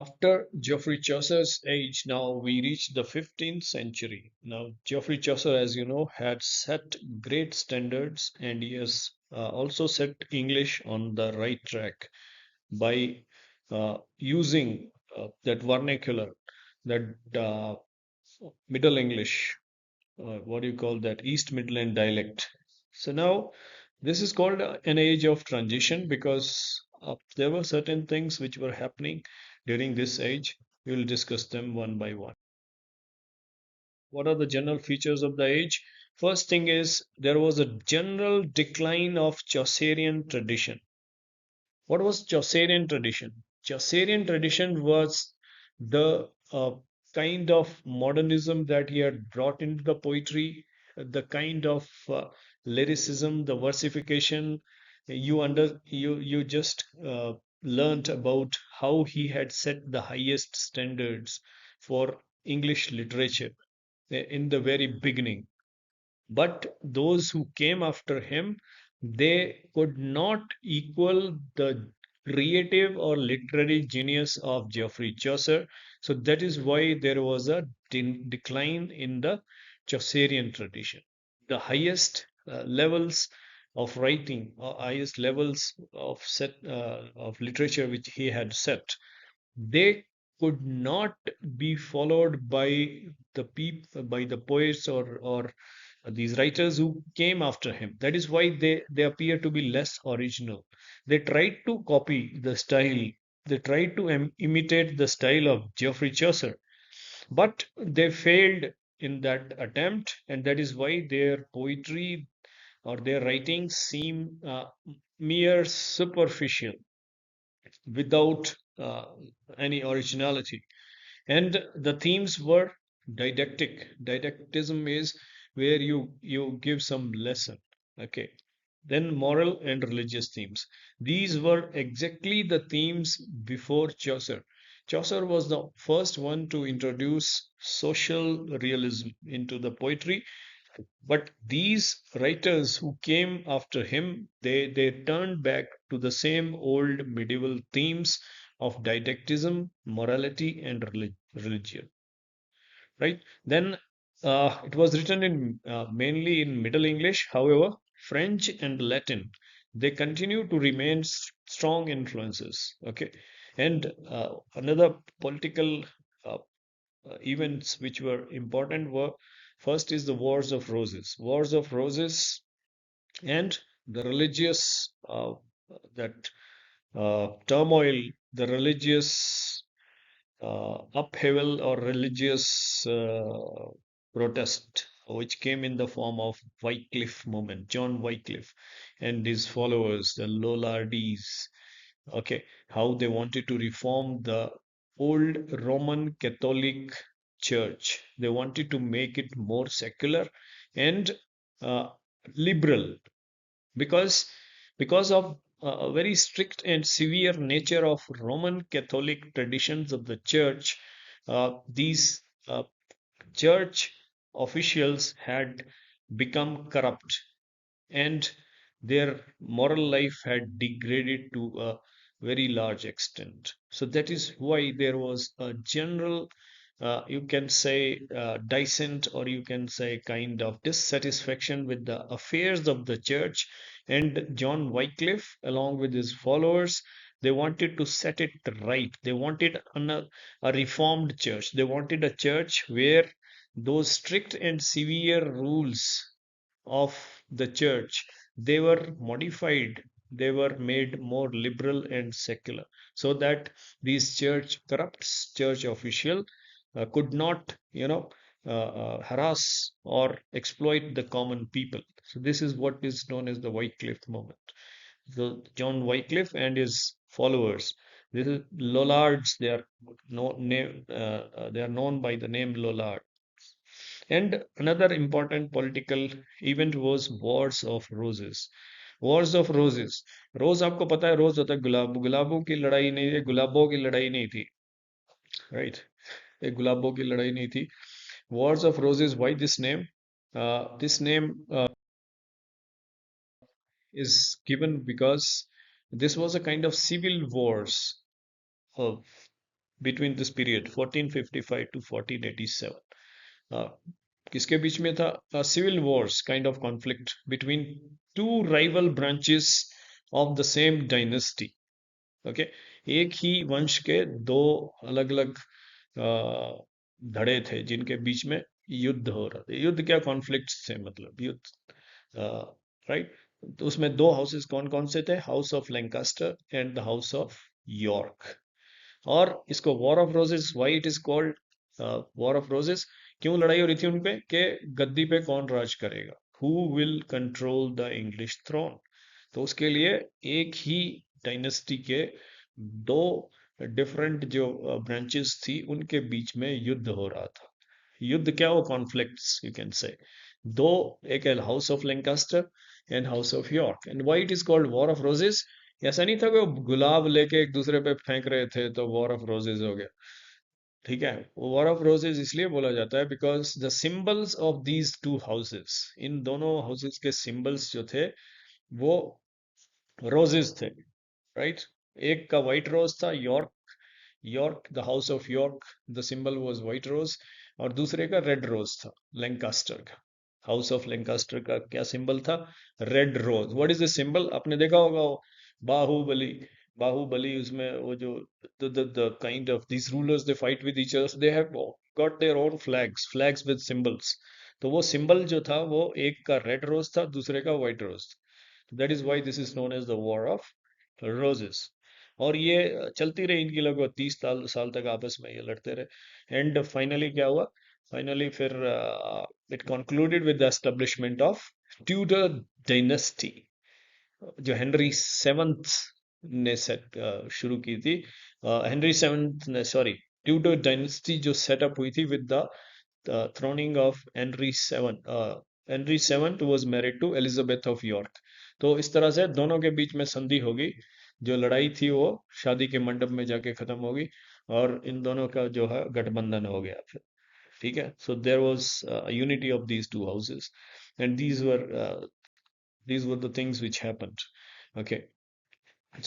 After Geoffrey Chaucer's age, now we reach the 15th century. Now, Geoffrey Chaucer, as you know, had set great standards, and he has also set English on the right track by using that vernacular, that Middle English, what do you call that, East Midland dialect. So now this is called an age of transition because there were certain things which were happening during this age. We will discuss them one by one. What are the general features of the age? First thing is there was a general decline of Chaucerian tradition. What was Chaucerian tradition? Chaucerian tradition was the kind of modernism that he had brought into the poetry, the kind of lyricism, the versification. You just learnt about how he had set the highest standards for English literature in the very beginning. But those who came after him, they could not equal the creative or literary genius of Geoffrey Chaucer. So that is why there was a decline in the Chaucerian tradition. The highest levels of writing, or highest levels of literature which he had set, they could not be followed by the poets or these writers who came after him. That is why they appear to be less original. They tried to copy the style, they tried to imitate the style of Geoffrey Chaucer, but they failed in that attempt, and that is why their poetry or their writings seem mere superficial without any originality. And the themes were didactic. Didactism is where you give some lesson. Okay. Then moral and religious themes. These were exactly the themes before Chaucer. Chaucer was the first one to introduce social realism into the poetry, but these writers who came after him, they turned back to the same old medieval themes of didactism, morality, and religion. Right? Then it was written in mainly in Middle English. However, French and Latin, they continue to remain strong influences. Okay, and another political uh, events which were important were, first is the Wars of Roses. Wars of Roses and the religious that turmoil, the religious upheaval or religious protest, which came in the form of Wycliffe movement, John Wycliffe and his followers, the Lollardies. Okay, how they wanted to reform the old Roman Catholic Church. They wanted to make it more secular and uh, liberal, because of a very strict and severe nature of Roman Catholic traditions of the church. These church officials had become corrupt, and their moral life had degraded to a very large extent. So that is why there was a general, you can say, dissent, or you can say kind of dissatisfaction with the affairs of the church. And John Wycliffe, along with his followers, they wanted to set it right. They wanted a reformed church. They wanted a church where those strict and severe rules of the church, they were modified, they were made more liberal and secular, so that these corrupt church official could not, harass or exploit the common people. So this is what is known as the Wycliffe movement. The John Wycliffe and his followers, this is Lollards, they are known by the name Lollard. And another important political event was Wars of Roses. Wars of Roses. रोज आपको पता है, रोज होता है गुलाब, गुलाबों की लड़ाई नहीं है, गुलाबों की लड़ाई नहीं थी. Right? ये गुलाबों की लड़ाई नहीं थी. Wars of Roses. Why this name? This name is given because this was a kind of civil wars. Uh, between this period 1455 to 1487. uh, किसके बीच में था? Civil wars kind of conflict between two rival branches of the same dynasty. Okay, एक ही वंश के दो अलग अलग धड़े थे जिनके बीच में युद्ध हो रहा था। युद्ध क्या, कॉन्फ्लिक्ट थे, मतलब युद्ध, राइट। तो उसमें दो हाउसेस कौन कौन से थे? House of Lancaster and the house of York. और इसको war of roses, why it is called war of roses? क्यों लड़ाई हो रही थी उनपे कि गद्दी पे कौन राज करेगा, who will control the English throne. तो उसके लिए एक ही डायनेस्टी के दो डिफरेंट जो ब्रांचेस थी उनके बीच में युद्ध हो रहा था। युद्ध क्या, वो कॉन्फ्लिक्ट्स यू कैन से। दो, एक है house of Lancaster and house of York. And why it is called war of roses? ऐसा नहीं था कि वो गुलाब लेके एक दूसरे पे फेंक रहे थे तो वॉर ऑफ रोजेस हो गया। ठीक है, वॉर ऑफ रोजेस इसलिए बोला जाता है because the symbols of these two houses, इन दोनों हाउसेस के सिंबल्स जो थे वो रोजेस थे, राइट। एक का व्हाइट रोज था, York, York, the house of York, the symbol was white rose. और दूसरे का रेड रोज था, लैंकास्टर का। हाउस ऑफ लैंकास्टर का क्या सिंबल था? Red rose. What is the symbol? आपने देखा होगा वो बाहुबली, बाहुबली उसमें वो जो the kind of these rulers they fight with each other, they have got their own flags with symbols। तो वो सिंबल जो था वो एक का रेड रोज था, दूसरे का white rose. That is why this is known as the war of roses. और ये चलती रही इनकी लगभग 30 साल तक आपस में ये लड़ते रहे। एंड फाइनली क्या हुआ? फाइनली फिर it concluded with the establishment of Tudor dynasty, जो हेनरी सेवंथ ने सेट शुरू की थी। हेनरी सेवंथ ने, सॉरी, ट्यूडर डायनेस्टी जो सेटअप हुई थी with the throning of Henry seven. Henry seventh was married to Elizabeth of York. तो इस तरह से दोनों के बीच में संधि होगी। जो लड़ाई थी वो शादी के मंडप में जाके खत्म होगी और इन दोनों का जो है गठबंधन हो गया फिर। ठीक है, so there was unity of these two houses and these were the things which happened. Okay,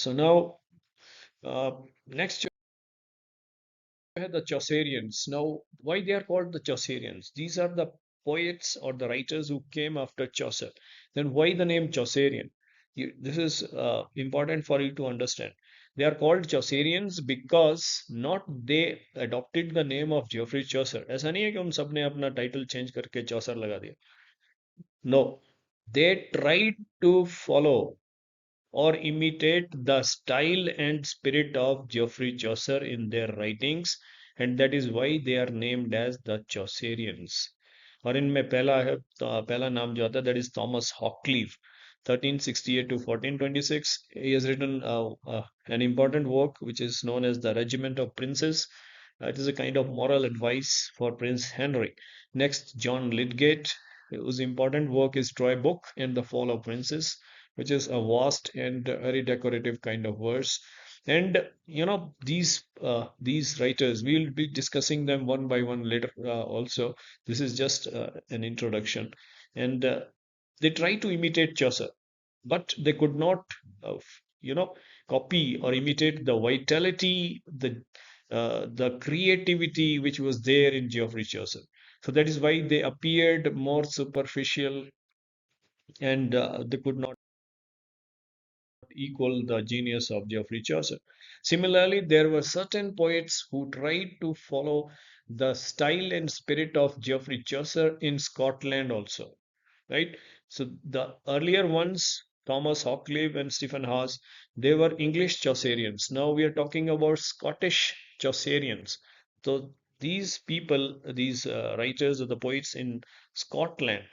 so now uh, next you have the Chaucerians. Now, why they are called the Chaucerians? These are the poets or the writers who came after Chaucer. Then why the name Chaucerian? This is important for you to understand. They are called Chaucerians because not they adopted the name of Geoffrey Chaucer. ऐसा नहीं है कि उन सब ने अपना title change करके चौसर लगा दिया। No, they tried to follow or imitate the style and spirit of Geoffrey Chaucer in their writings, and that is why they are named as the Chaucerians. और इनमें पहला नाम जो आता है, that is Thomas Hoccleve, 1368 to 1426. He has written an important work which is known as the Regiment of Princes. It is a kind of moral advice for Prince Henry. Next, John Lydgate, whose important work is Troy Book and the Fall of Princes, which is a vast and very decorative kind of verse. And you know, these writers, we'll be discussing them one by one later also. This is just an introduction. And they try to imitate Chaucer, but they could not, uh, you know, copy or imitate the vitality, the creativity which was there in Geoffrey Chaucer. So that is why they appeared more superficial, and they could not equal the genius of Geoffrey Chaucer. Similarly, there were certain poets who tried to follow the style and spirit of Geoffrey Chaucer in Scotland also, right? So the earlier ones, Thomas Hoccleve and Stephen Hawes, they were English Chaucerians. Now we are talking about Scottish Chaucerians. So these people, these writers or the poets in Scotland,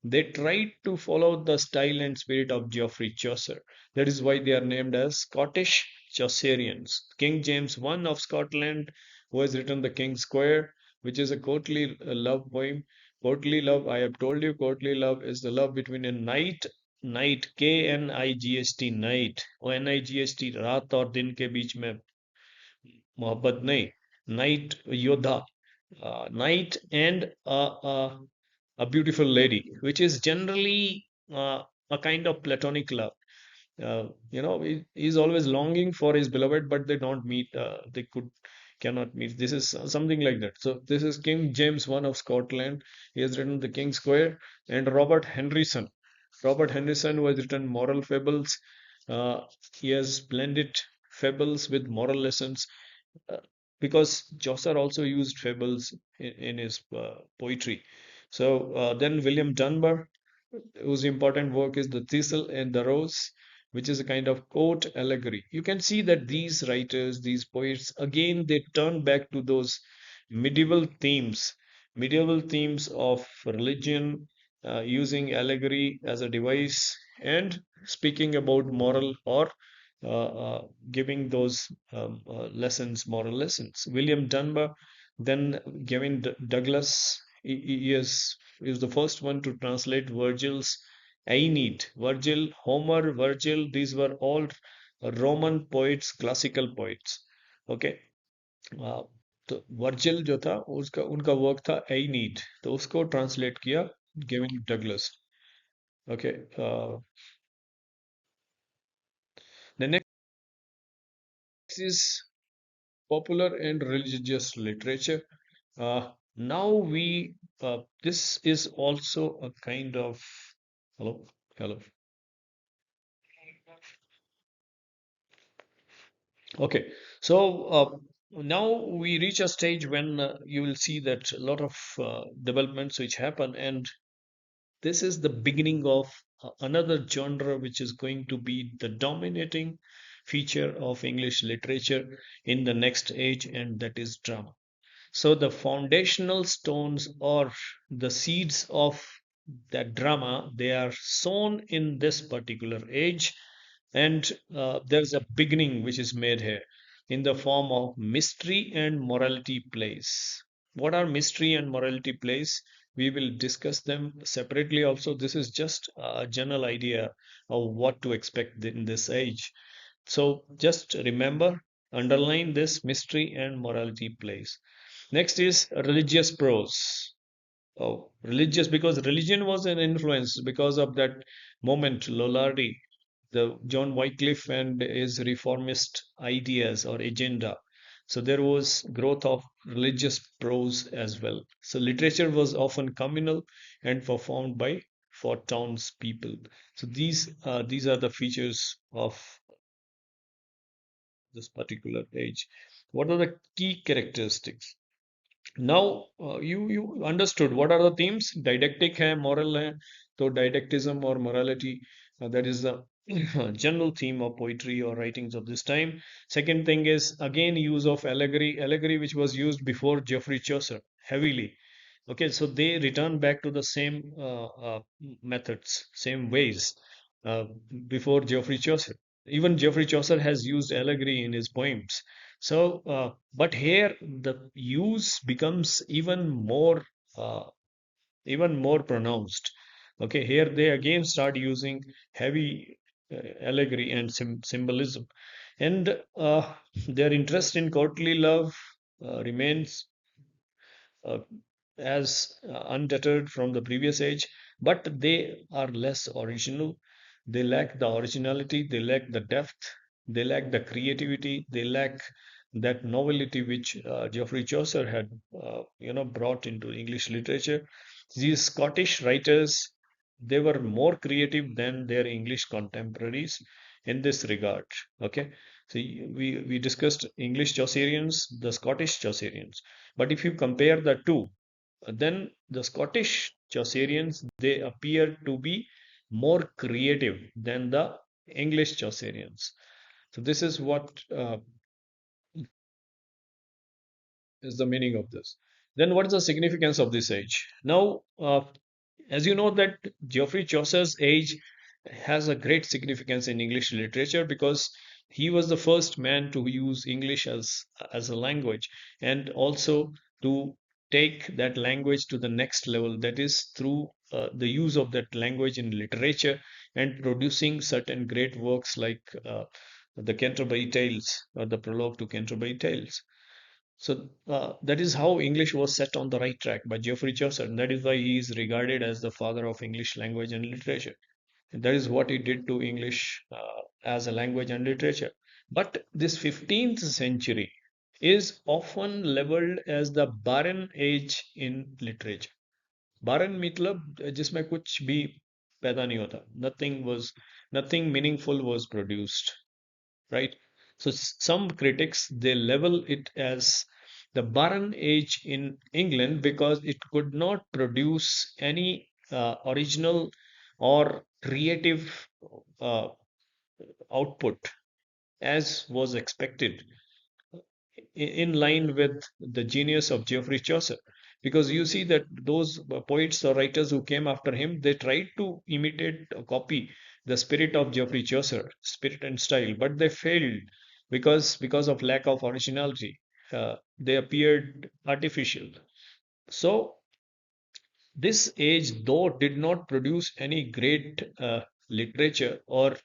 they tried to follow the style and spirit of Geoffrey Chaucer. That is why they are named as Scottish Chaucerians. King James I of Scotland, who has written the King's Square, which is a courtly love poem. Courtly love, I have told you, courtly love is the love between a knight, K-N-I-G-H-T, knight, और N-I-G-H-T, रात और दिन के बीच में मोहब्बत नहीं, knight, योद्धा, knight and a beautiful lady, which is generally a kind of platonic love. He's always longing for his beloved, but they don't meet. They cannot meet. This is something like that. So this is King James I of Scotland. He has written the King's Square, and Robert Henryson. Robert Henryson, who has written moral fables. Uh, he has blended fables with moral lessons, uh, because Chaucer also used fables in his poetry. So then William Dunbar, whose important work is The Thistle and the Rose, which is a kind of court allegory. You can see that these writers, these poets, again, they turn back to those medieval themes, medieval themes of religion, using allegory as a device and speaking about moral or giving those lessons, moral lessons. William Dunbar, then Gavin Douglas, he is the first one to translate Virgil's Aeneid. Virgil, Homer, Virgil, these were all Roman poets, classical poets. Okay. आ, तो Virgil जो था उसका उनका work था एनीड, तो उसको translate किया Gavin Douglas. Okay. The next is popular and religious literature. Now we this is also a kind of hello, hello. Okay, so now we reach a stage when you will see that a lot of developments which happen, and this is the beginning of another genre which is going to be the dominating feature of English literature in the next age, and that is drama. So the foundational stones or the seeds of that drama, they are sown in this particular age, and there's a beginning which is made here in the form of mystery and morality plays. What are mystery and morality plays? We will discuss them separately also. This is just a general idea of what to expect in this age. So just remember, underline this mystery and morality plays. Next is religious prose. Oh, religious, because religion was an influence because of that moment, Lollardy, the John Wycliffe and his reformist ideas or agenda. So there was growth of religious prose as well. So literature was often communal and performed by for townspeople. So these are the features of this particular age. What are the key characteristics? Now you understood what are the themes. Didactic है, moral है. So didactism or morality, that is the general theme of poetry or writings of this time. Second thing is again use of allegory which was used before Geoffrey Chaucer heavily. Okay, so they return back to the same methods, same ways uh, before Geoffrey Chaucer. Even Geoffrey Chaucer has used allegory in his poems. So, but here the use becomes uh, even more pronounced. Okay, here they again start using heavy allegory and symbolism, and their interest in courtly love remains uh, as undeterred from the previous age, but they are less original. They lack the originality, they lack the depth, they lack the creativity, they lack that novelty which Geoffrey Chaucer had, brought into English literature. These Scottish writers, they were more creative than their English contemporaries in this regard. Okay, so we discussed English Chaucerians, the Scottish Chaucerians. But if you compare the two, then the Scottish Chaucerians, they appear to be more creative than the English Chaucerians. So this is what is the meaning of this. Then what is the significance of this age? Now, as you know that Geoffrey Chaucer's age has a great significance in English literature because he was the first man to use English as a language, and also to take that language to the next level, that is through the use of that language in literature and producing certain great works like the Canterbury Tales or the prologue to Canterbury Tales. So that is how English was set on the right track by Geoffrey Chaucer, and that is why he is regarded as the father of English language and literature. And that is what he did to English. as a language and literature. But this 15th century is often leveled as the barren age in literature. बारन मतलब जिसमें कुछ भी पैदा नहीं होता, nothing meaningful was produced, right? So some critics, they level it as the barren age in England because it could not produce any original or creative uh, output as was expected, in line with the genius of Geoffrey Chaucer. Because you see that those poets or writers who came after him, they tried to imitate or copy the spirit of Geoffrey Chaucer, spirit and style, but they failed because of lack of originality. They appeared artificial. So this age, though, did not produce any great literature or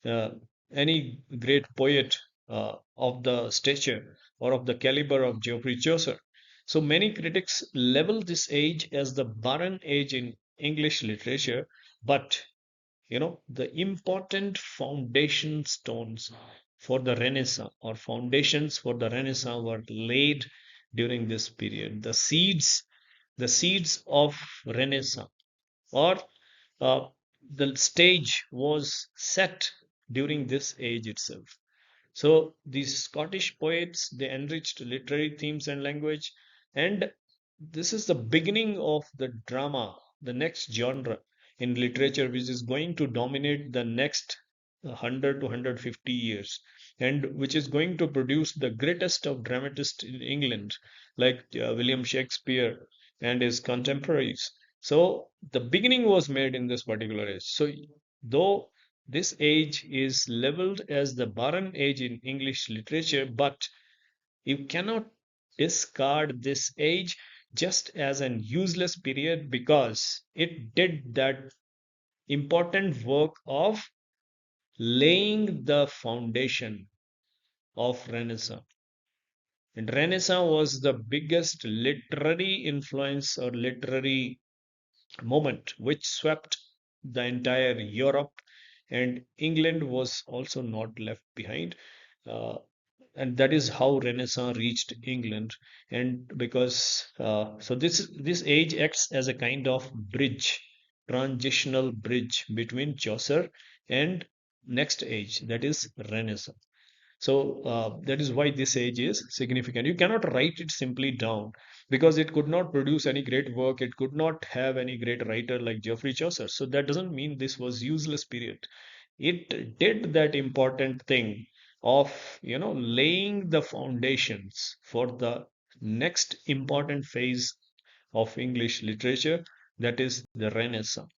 uh, any great poet of the stature or of the caliber of Geoffrey Chaucer. So many critics level this age as the barren age in English literature, but the important foundation stones for the Renaissance or foundations for the Renaissance were laid during this period. The seeds of Renaissance, or uh, the stage was set during this age itself. So these Scottish poets, they enriched literary themes and language, and this is the beginning of the drama, the next genre in literature, which is going to dominate the next 100 to 150 years, and which is going to produce the greatest of dramatists in England, like William Shakespeare and his contemporaries. So the beginning was made in this particular age. So though this age is leveled as the barren age in English literature, but you cannot discard this age just as an useless period because it did that important work of laying the foundation of Renaissance. And Renaissance was the biggest literary influence or literary moment which swept the entire Europe, and England was also not left behind. Uh, and that is how Renaissance reached England. And because so this age acts as a kind of bridge, transitional bridge between Chaucer and next age, that is Renaissance. So that is why this age is significant. You cannot write it simply down because it could not produce any great work. It could not have any great writer like Geoffrey Chaucer. So that doesn't mean this was useless period. It did that important thing of laying the foundations for the next important phase of English literature, that is the Renaissance.